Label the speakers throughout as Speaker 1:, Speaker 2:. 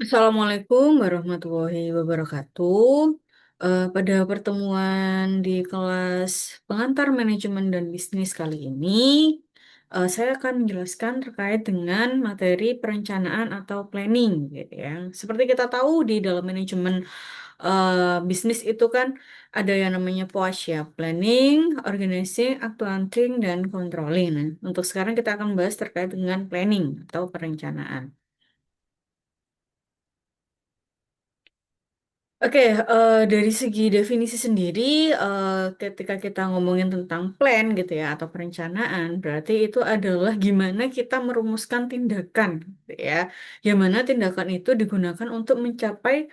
Speaker 1: Assalamualaikum warahmatullahi wabarakatuh. Pada pertemuan di kelas pengantar manajemen dan bisnis kali ini, saya akan menjelaskan terkait dengan materi perencanaan atau planning, gitu ya. Seperti kita tahu di dalam manajemen bisnis itu kan ada yang namanya POAS ya, planning, organizing, accounting, dan controlling. Nah, untuk sekarang kita akan bahas terkait dengan planning atau perencanaan. Oke, dari segi definisi sendiri, ketika kita ngomongin tentang plan gitu ya, atau perencanaan, berarti itu adalah gimana kita merumuskan tindakan, gitu ya. Yang mana tindakan itu digunakan untuk mencapai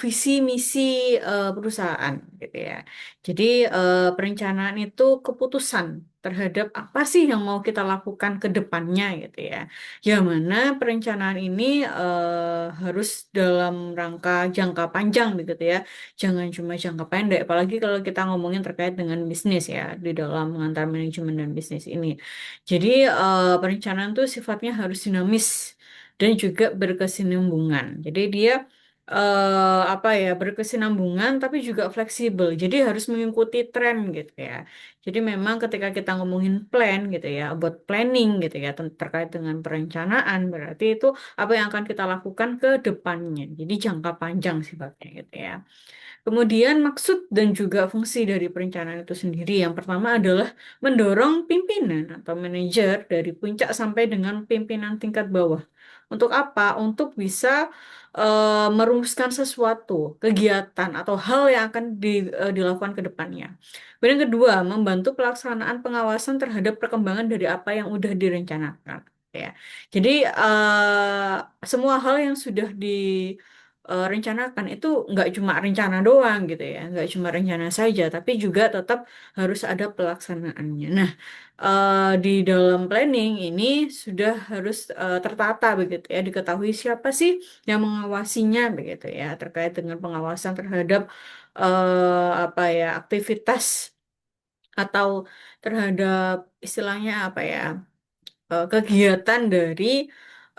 Speaker 1: visi misi perusahaan, gitu ya. Jadi perencanaan itu keputusan terhadap apa sih yang mau kita lakukan ke depannya, gitu ya. Yang mana perencanaan ini harus dalam rangka jangka panjang begitu ya. Jangan cuma jangka pendek, apalagi kalau kita ngomongin terkait dengan bisnis ya, di dalam mengantar manajemen dan bisnis ini. Jadi perencanaan itu sifatnya harus dinamis dan juga berkesinambungan. Jadi dia apa ya, berkesinambungan tapi juga fleksibel. Jadi harus mengikuti tren gitu ya. Jadi memang ketika kita ngomongin plan gitu ya, about planning gitu ya, terkait dengan perencanaan, berarti itu apa yang akan kita lakukan ke depannya. Jadi jangka panjang sifatnya gitu ya. Kemudian maksud dan juga fungsi dari perencanaan itu sendiri. Yang pertama adalah mendorong pimpinan atau manajer dari puncak sampai dengan pimpinan tingkat bawah. Untuk apa? Untuk bisa merumuskan sesuatu, kegiatan atau hal yang akan dilakukan ke depannya. Kemudian yang kedua, membantu pelaksanaan pengawasan terhadap perkembangan dari apa yang sudah direncanakan. Ya. Jadi semua hal yang sudah rencanakan itu nggak cuma rencana doang gitu ya, nggak cuma rencana saja, tapi juga tetap harus ada pelaksanaannya. Nah, di dalam planning ini sudah harus tertata begitu ya, diketahui siapa sih yang mengawasinya begitu ya, terkait dengan pengawasan terhadap apa ya, aktivitas atau terhadap istilahnya apa ya, kegiatan dari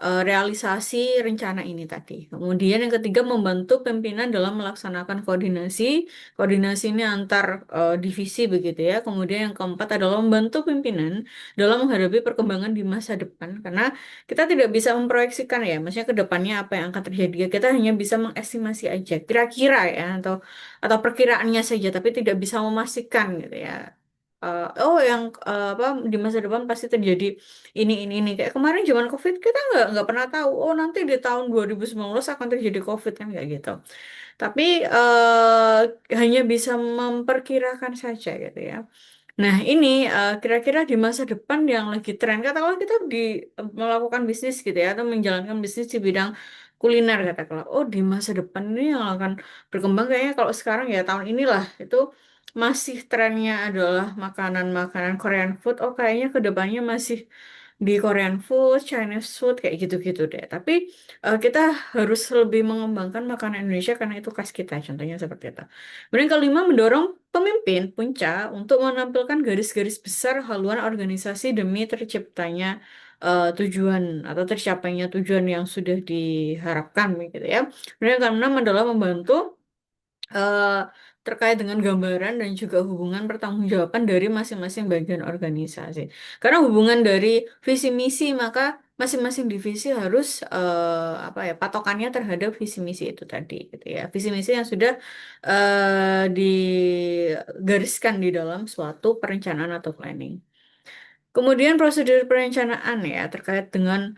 Speaker 1: realisasi rencana ini tadi. Kemudian yang ketiga membantu pimpinan dalam melaksanakan koordinasi. Koordinasi ini antar divisi begitu ya. Kemudian yang keempat adalah membantu pimpinan dalam menghadapi perkembangan di masa depan. Karena kita tidak bisa memproyeksikan ya, maksudnya ke depannya apa yang akan terjadi. Kita hanya bisa mengestimasi aja, kira-kira ya, atau perkiraannya saja, tapi tidak bisa memastikan gitu ya. Oh yang apa di masa depan pasti terjadi ini kayak kemarin zaman COVID kita nggak pernah tahu oh nanti di tahun 2019 akan terjadi COVID kan kayak gitu tapi hanya bisa memperkirakan saja gitu ya. Nah ini kira-kira di masa depan yang lagi tren katakanlah kita melakukan bisnis gitu ya atau menjalankan bisnis di bidang kuliner katakanlah oh di masa depan ini yang akan berkembang kayaknya kalau sekarang ya tahun inilah itu masih trennya adalah makanan-makanan Korean food. Oh, kayaknya ke depannya masih di Korean food, Chinese food, kayak gitu-gitu deh. Tapi kita harus lebih mengembangkan makanan Indonesia karena itu khas kita, contohnya seperti itu. Kemudian kelima, mendorong pemimpin puncak untuk menampilkan garis-garis besar haluan organisasi demi terciptanya tujuan atau tercapainya tujuan yang sudah diharapkan, gitu ya. Kemudian yang keenam adalah membantu eh, terkait dengan gambaran dan juga hubungan pertanggungjawaban dari masing-masing bagian organisasi. Karena hubungan dari visi misi, maka masing-masing divisi harus apa ya patokannya terhadap visi misi itu tadi, gitu ya. Visi misi yang sudah digariskan di dalam suatu perencanaan atau planning. Kemudian prosedur perencanaan ya terkait dengan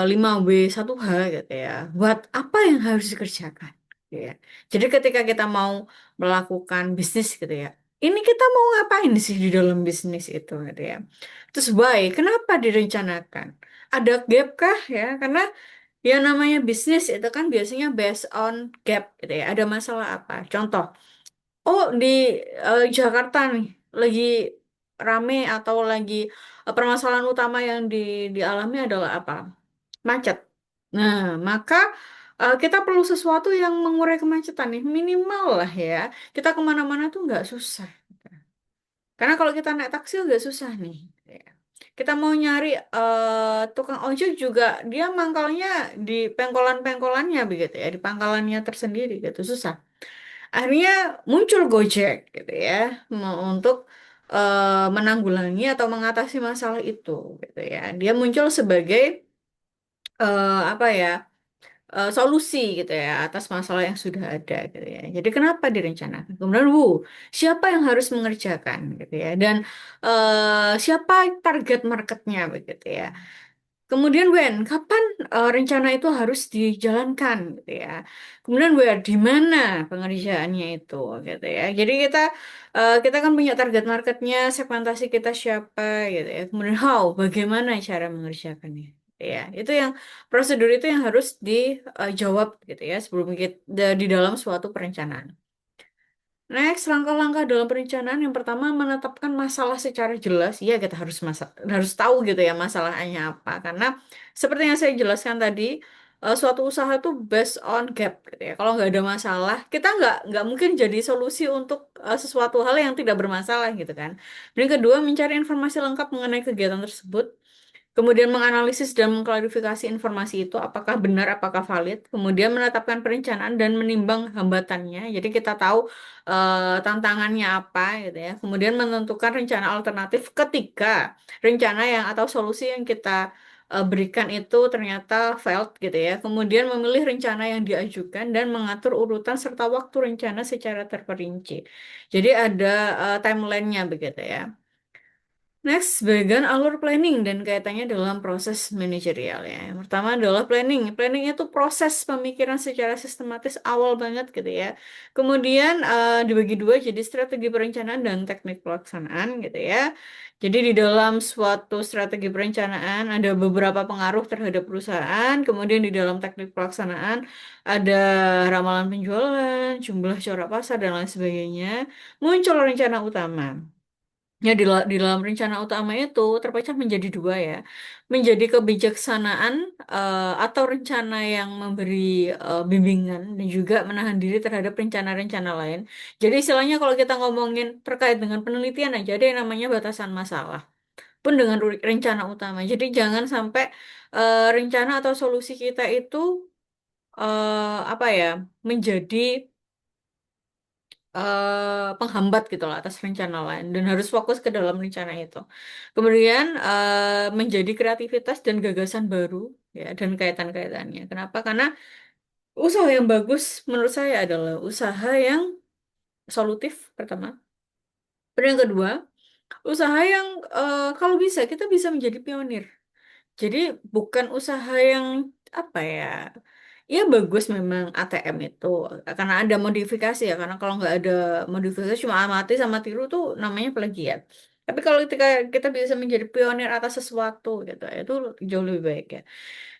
Speaker 1: 5W1H gitu ya. Buat apa yang harus dikerjakan? Gitu ya. Jadi ketika kita mau melakukan bisnis gitu ya. Ini kita mau ngapain sih di dalam bisnis itu gitu ya. Terus why? Kenapa direncanakan? Ada gap kah ya? Karena yang namanya bisnis itu kan biasanya based on gap gitu ya. Ada masalah apa? Contoh, oh, di Jakarta nih lagi rame atau lagi permasalahan utama yang dialami adalah apa? Macet. Nah, maka kita perlu sesuatu yang mengurai kemacetan nih, minimal lah ya. Kita kemana-mana tuh nggak susah. Karena kalau kita naik taksi agak susah nih. Kita mau nyari tukang ojek juga dia mangkalnya di pengkolan-pengkolannya begitu ya, di pangkalannya tersendiri gitu, susah. Akhirnya muncul Gojek gitu ya, untuk menanggulangi atau mengatasi masalah itu gitu ya. Dia muncul sebagai apa ya? Solusi gitu ya atas masalah yang sudah ada gitu ya. Jadi kenapa direncanakan? Kemudian, siapa yang harus mengerjakan gitu ya? Dan siapa target marketnya begitu ya? Kemudian kapan rencana itu harus dijalankan gitu ya. Kemudian di mana pengerjaannya itu gitu ya. Jadi kita kan punya target marketnya, segmentasi kita siapa gitu ya. Kemudian bagaimana cara mengerjakannya. Ya, itu yang prosedur itu yang harus dijawab gitu ya sebelum kita di dalam suatu perencanaan. Next, langkah-langkah dalam perencanaan yang pertama menetapkan masalah secara jelas. Iya, kita harus tahu gitu ya masalahnya apa. Karena seperti yang saya jelaskan tadi, suatu usaha itu based on gap gitu ya. Kalau nggak ada masalah, kita nggak mungkin jadi solusi untuk sesuatu hal yang tidak bermasalah gitu kan. Dan yang kedua, mencari informasi lengkap mengenai kegiatan tersebut. Kemudian menganalisis dan mengklarifikasi informasi itu apakah benar, apakah valid. Kemudian menetapkan perencanaan dan menimbang hambatannya. Jadi kita tahu tantangannya apa gitu ya. Kemudian menentukan rencana alternatif ketika rencana yang atau solusi yang kita berikan itu ternyata failed gitu ya. Kemudian memilih rencana yang diajukan dan mengatur urutan serta waktu rencana secara terperinci. Jadi ada timelinenya begitu ya. Next, bagian alur planning dan kaitannya dalam proses manajerial ya. Yang pertama adalah planning. Planning itu proses pemikiran secara sistematis awal banget gitu ya. Kemudian dibagi dua jadi strategi perencanaan dan teknik pelaksanaan gitu ya. Jadi di dalam suatu strategi perencanaan ada beberapa pengaruh terhadap perusahaan. Kemudian di dalam teknik pelaksanaan ada ramalan penjualan, jumlah corak pasar dan lain sebagainya. Muncul rencana utama. Ya, di dalam rencana utama itu terpecah menjadi dua ya. Menjadi kebijaksanaan atau rencana yang memberi bimbingan dan juga menahan diri terhadap rencana-rencana lain. Jadi istilahnya kalau kita ngomongin terkait dengan penelitian aja ada yang namanya batasan masalah. Pun dengan rencana utama. Jadi jangan sampai rencana atau solusi kita itu apa ya menjadi penghambat gitu lah atas rencana lain dan harus fokus ke dalam rencana itu. Kemudian menjadi kreativitas dan gagasan baru ya dan kaitan-kaitannya. Kenapa? Karena usaha yang bagus menurut saya adalah usaha yang solutif pertama. Dan yang kedua, usaha yang kalau bisa kita bisa menjadi pionir. Jadi bukan usaha yang apa ya? Ya bagus memang ATM itu karena ada modifikasi ya karena kalau nggak ada modifikasi cuma amati sama tiru tuh namanya plagiat. Tapi kalau ketika kita bisa menjadi pionir atas sesuatu gitu itu jauh lebih baik ya.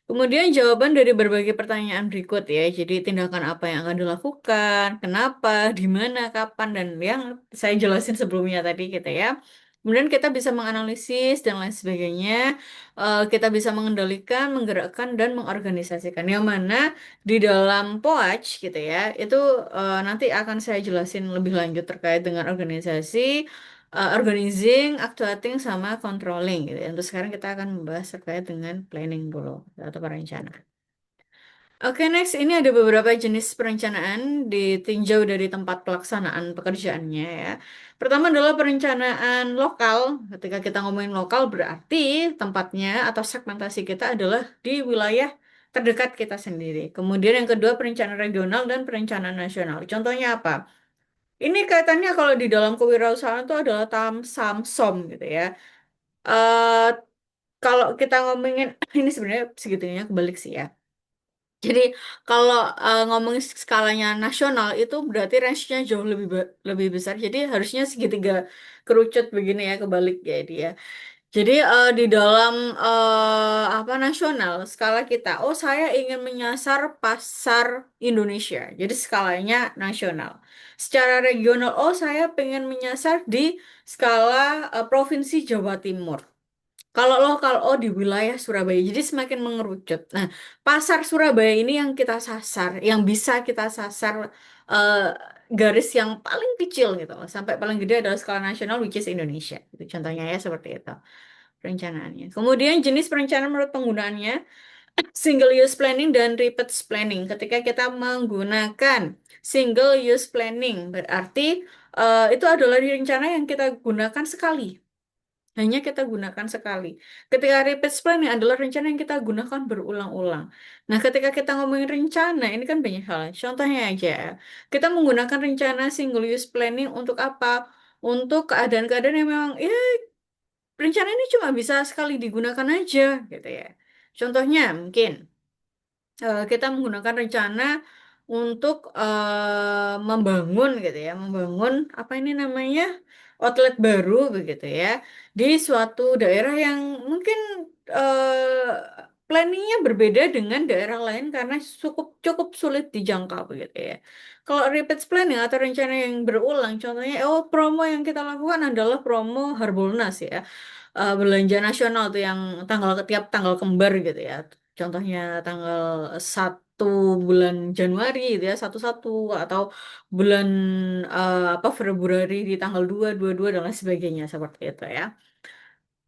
Speaker 1: Kemudian jawaban dari berbagai pertanyaan berikut ya. Jadi tindakan apa yang akan dilakukan, kenapa, di mana, kapan, dan yang saya jelasin sebelumnya tadi gitu ya. Kemudian kita bisa menganalisis dan lain sebagainya. Kita bisa mengendalikan, menggerakkan, dan mengorganisasikan. Yang mana di dalam POAC gitu ya, itu nanti akan saya jelasin lebih lanjut terkait dengan organisasi, organizing, actuating, sama controlling gitu ya. Untuk sekarang kita akan membahas terkait dengan planning dulu atau perencanaan. Oke, next ini ada beberapa jenis perencanaan ditinjau dari tempat pelaksanaan pekerjaannya ya. Pertama adalah perencanaan lokal. Ketika kita ngomongin lokal berarti tempatnya atau segmentasi kita adalah di wilayah terdekat kita sendiri. Kemudian yang kedua perencanaan regional dan perencanaan nasional. Contohnya apa? Ini kaitannya kalau di dalam kewirausahaan itu adalah tam, sam, som gitu ya. eh Kalau kita ngomongin ini sebenarnya segitunya kebalik sih ya. Jadi kalau ngomongin skalanya nasional itu berarti range-nya jauh lebih besar. Jadi harusnya segitiga kerucut begini ya kebalik ya dia. Jadi di dalam apa nasional skala kita, oh saya ingin menyasar pasar Indonesia. Jadi skalanya nasional. Secara regional, oh saya pengen menyasar di skala provinsi Jawa Timur. Kalau lokal, oh di wilayah Surabaya, jadi semakin mengerucut. Nah, pasar Surabaya ini yang kita sasar, yang bisa kita sasar eh, garis yang paling kecil gitu loh, sampai paling gede adalah skala nasional, which is Indonesia. Itu contohnya ya seperti itu. perencanaannya. Kemudian jenis perencanaan menurut penggunaannya, single use planning dan repeat planning. Ketika kita menggunakan single use planning, berarti itu adalah rencana yang kita gunakan sekali. Hanya kita gunakan sekali. Ketika repeat planning adalah rencana yang kita gunakan berulang-ulang. Nah, ketika kita ngomongin rencana, ini kan banyak hal. Contohnya aja, kita menggunakan rencana single use planning untuk apa? Untuk keadaan-keadaan yang memang, ya, rencana ini cuma bisa sekali digunakan aja, gitu ya. Contohnya, mungkin kita menggunakan rencana untuk membangun gitu ya, membangun apa ini namanya outlet baru begitu ya di suatu daerah yang mungkin planningnya berbeda dengan daerah lain karena cukup cukup sulit dijangkau begitu ya. Kalau repeat planning atau rencana yang berulang, contohnya promo yang kita lakukan adalah promo Harbolnas ya, belanja nasional tuh yang tiap tanggal kembar gitu ya. Contohnya tanggal 1 bulan Januari gitu ya, 11 atau bulan apa Februari di tanggal 2 22 dan lain sebagainya seperti itu ya.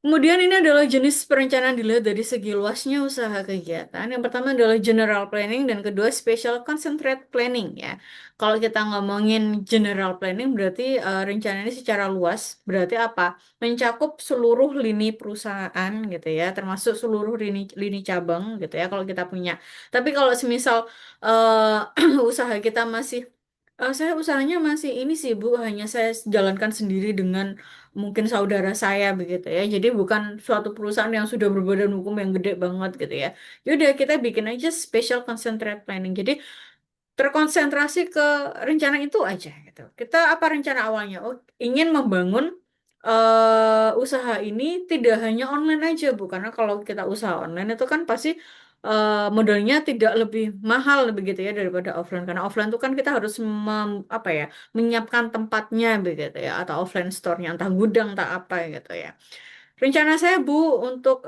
Speaker 1: Kemudian ini adalah jenis perencanaan dilihat dari segi luasnya usaha kegiatan. Yang pertama adalah general planning dan kedua special concentrate planning ya. Kalau kita ngomongin general planning berarti rencana ini secara luas berarti apa? Mencakup seluruh lini perusahaan gitu ya, termasuk seluruh lini lini cabang gitu ya kalau kita punya. Tapi kalau semisal usaha kita masih saya usahanya masih ini sih Bu, hanya saya jalankan sendiri dengan mungkin saudara saya begitu ya. Jadi bukan suatu perusahaan yang sudah berbadan hukum yang gede banget gitu ya. Yaudah kita bikin aja special concentrate planning. Jadi terkonsentrasi ke rencana itu aja gitu. Kita apa rencana awalnya? Oh, ingin membangun usaha ini tidak hanya online aja, Bu. Karena kalau kita usaha online itu kan pasti modalnya tidak lebih mahal begitu ya daripada offline. Karena offline itu kan kita harus apa ya, menyiapkan tempatnya begitu ya atau offline store-nya entah gudang entah apa gitu ya. Rencana saya Bu untuk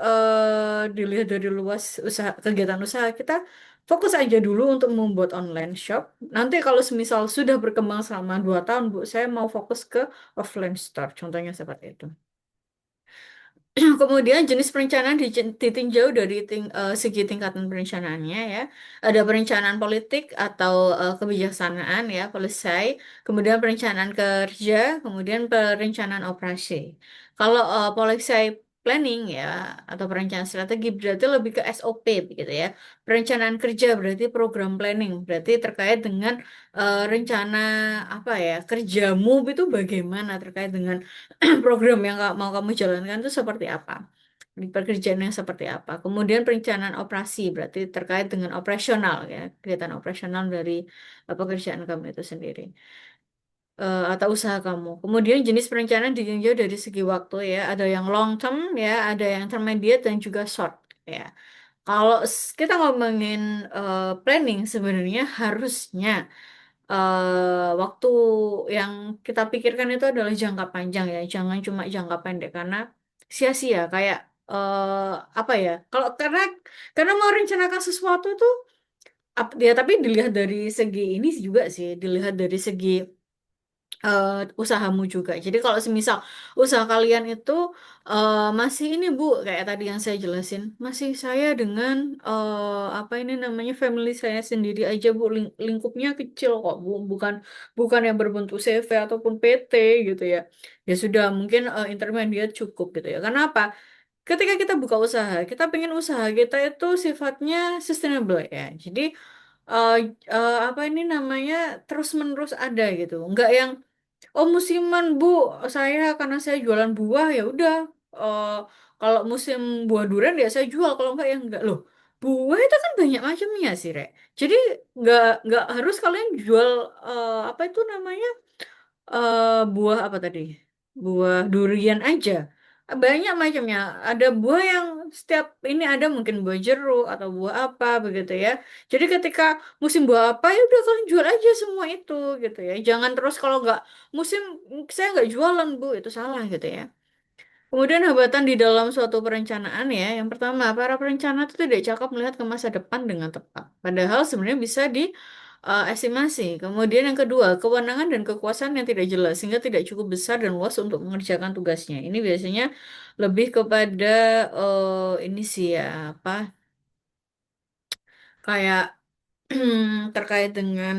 Speaker 1: dilihat dari luas usaha kegiatan usaha kita fokus aja dulu untuk membuat online shop. Nanti kalau semisal sudah berkembang selama 2 tahun Bu, saya mau fokus ke offline store. Contohnya seperti itu. Kemudian jenis perencanaan ditinjau dari segi tingkatan perencanaannya ya. Ada perencanaan politik atau kebijaksanaan ya, policy, kemudian perencanaan kerja, kemudian perencanaan operasi. Kalau policy planning ya atau perencanaan strategi berarti lebih ke SOP begitu ya. Perencanaan kerja berarti program planning, berarti terkait dengan rencana apa ya, kerjamu itu bagaimana terkait dengan program yang mau kamu jalankan itu seperti apa, di pekerjaan yang seperti apa. Kemudian perencanaan operasi berarti terkait dengan operasional ya, kegiatan operasional dari pekerjaan kamu itu sendiri atau usaha kamu. Kemudian jenis perencanaan ditinjau dari segi waktu ya, ada yang long term ya, ada yang intermediate dan juga short ya. Kalau kita ngomongin planning sebenarnya harusnya waktu yang kita pikirkan itu adalah jangka panjang ya, jangan cuma jangka pendek karena sia-sia kayak apa ya? Kalau karena mau rencanakan sesuatu itu ya tapi dilihat dari segi ini juga sih, dilihat dari segi eh, usahamu juga. Jadi kalau semisal usaha kalian itu masih ini Bu, kayak tadi yang saya jelasin, masih saya dengan apa ini namanya family saya sendiri aja Bu, lingkupnya kecil kok Bu, bukan bukan yang berbentuk CV ataupun PT gitu ya. Ya sudah mungkin intermediate cukup gitu ya. Karena apa? Ketika kita buka usaha, kita pengen usaha kita itu sifatnya sustainable ya. Jadi eh, apa ini namanya terus-menerus ada gitu. Enggak yang oh musiman Bu, saya karena saya jualan buah ya udah. eh, Kalau musim buah durian ya saya jual, kalau enggak ya enggak loh. Buah itu kan banyak macamnya sih, Rek. Jadi enggak harus kalian jual apa itu namanya buah apa tadi? Buah durian aja. Banyak macamnya. Ada buah yang setiap ini ada mungkin buah jeruk atau buah apa begitu ya. Jadi ketika musim buah apa ya udah kalian jual aja semua itu gitu ya. Jangan terus kalau nggak musim saya nggak jualan Bu, itu salah gitu ya. Kemudian hambatan di dalam suatu perencanaan ya. Yang pertama, para perencana itu tidak cakap melihat ke masa depan dengan tepat. Padahal sebenarnya bisa estimasi. Kemudian yang kedua, kewenangan dan kekuasaan yang tidak jelas sehingga tidak cukup besar dan luas untuk mengerjakan tugasnya. Ini biasanya lebih kepada ini sih ya apa kayak terkait dengan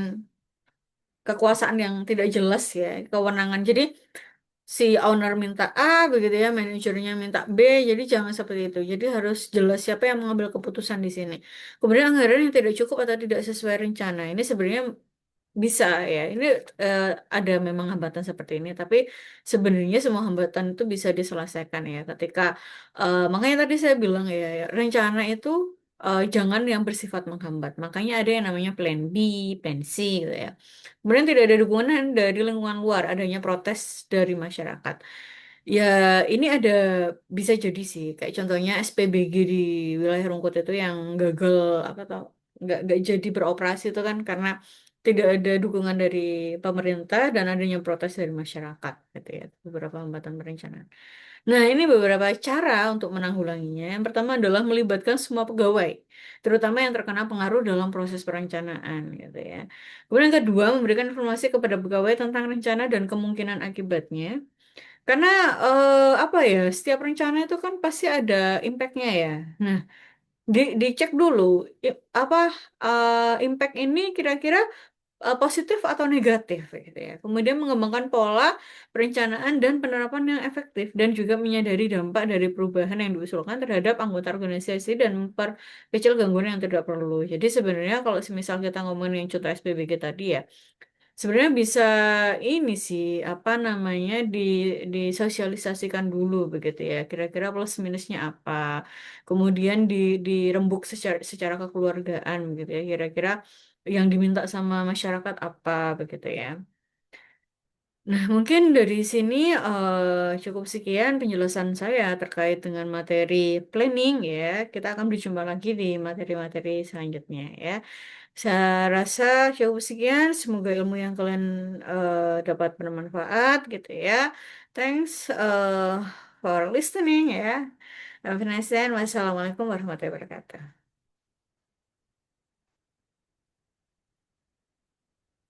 Speaker 1: kekuasaan yang tidak jelas ya, kewenangan. Jadi si owner minta A begitu ya, manajernya minta B, jadi jangan seperti itu. Jadi harus jelas siapa yang mengambil keputusan di sini. Kemudian anggaran yang tidak cukup atau tidak sesuai rencana. Ini sebenarnya bisa ya, ini eh, ada memang hambatan seperti ini, tapi sebenarnya semua hambatan itu bisa diselesaikan ya ketika makanya tadi saya bilang ya, ya, rencana itu jangan yang bersifat menghambat. Makanya ada yang namanya plan B, plan C gitu ya. Kemudian tidak ada dukungan dari lingkungan luar, adanya protes dari masyarakat. Ya, ini ada bisa jadi sih, kayak contohnya SPBG di wilayah Rungkut itu yang gagal apa tau nggak jadi beroperasi itu kan karena tidak ada dukungan dari pemerintah dan adanya protes dari masyarakat gitu ya, beberapa hambatan perencanaan. Nah, ini beberapa cara untuk menanggulanginya. Yang pertama adalah melibatkan semua pegawai, terutama yang terkena pengaruh dalam proses perencanaan gitu ya. Kemudian yang kedua, memberikan informasi kepada pegawai tentang rencana dan kemungkinan akibatnya. Karena apa ya, setiap rencana itu kan pasti ada impactnya ya. Nah, dicek dulu apa impact ini kira-kira positif atau negatif gitu ya. Kemudian mengembangkan pola perencanaan dan penerapan yang efektif dan juga menyadari dampak dari perubahan yang diusulkan terhadap anggota organisasi dan memperkecil gangguan yang tidak perlu. Jadi sebenarnya kalau semisal kita ngomongin yang contoh SPBG tadi ya, sebenarnya bisa ini sih apa namanya disosialisasikan dulu begitu ya. Kira-kira plus minusnya apa. Kemudian dirembuk secara kekeluargaan begitu ya. Kira-kira yang diminta sama masyarakat apa begitu ya. Nah, mungkin dari sini cukup sekian penjelasan saya terkait dengan materi planning ya. Kita akan berjumpa lagi di materi-materi selanjutnya ya. Saya rasa cukup sekian. Semoga ilmu yang kalian dapat bermanfaat gitu ya. Thanks for listening ya. Have a nice day. Wassalamualaikum warahmatullahi wabarakatuh.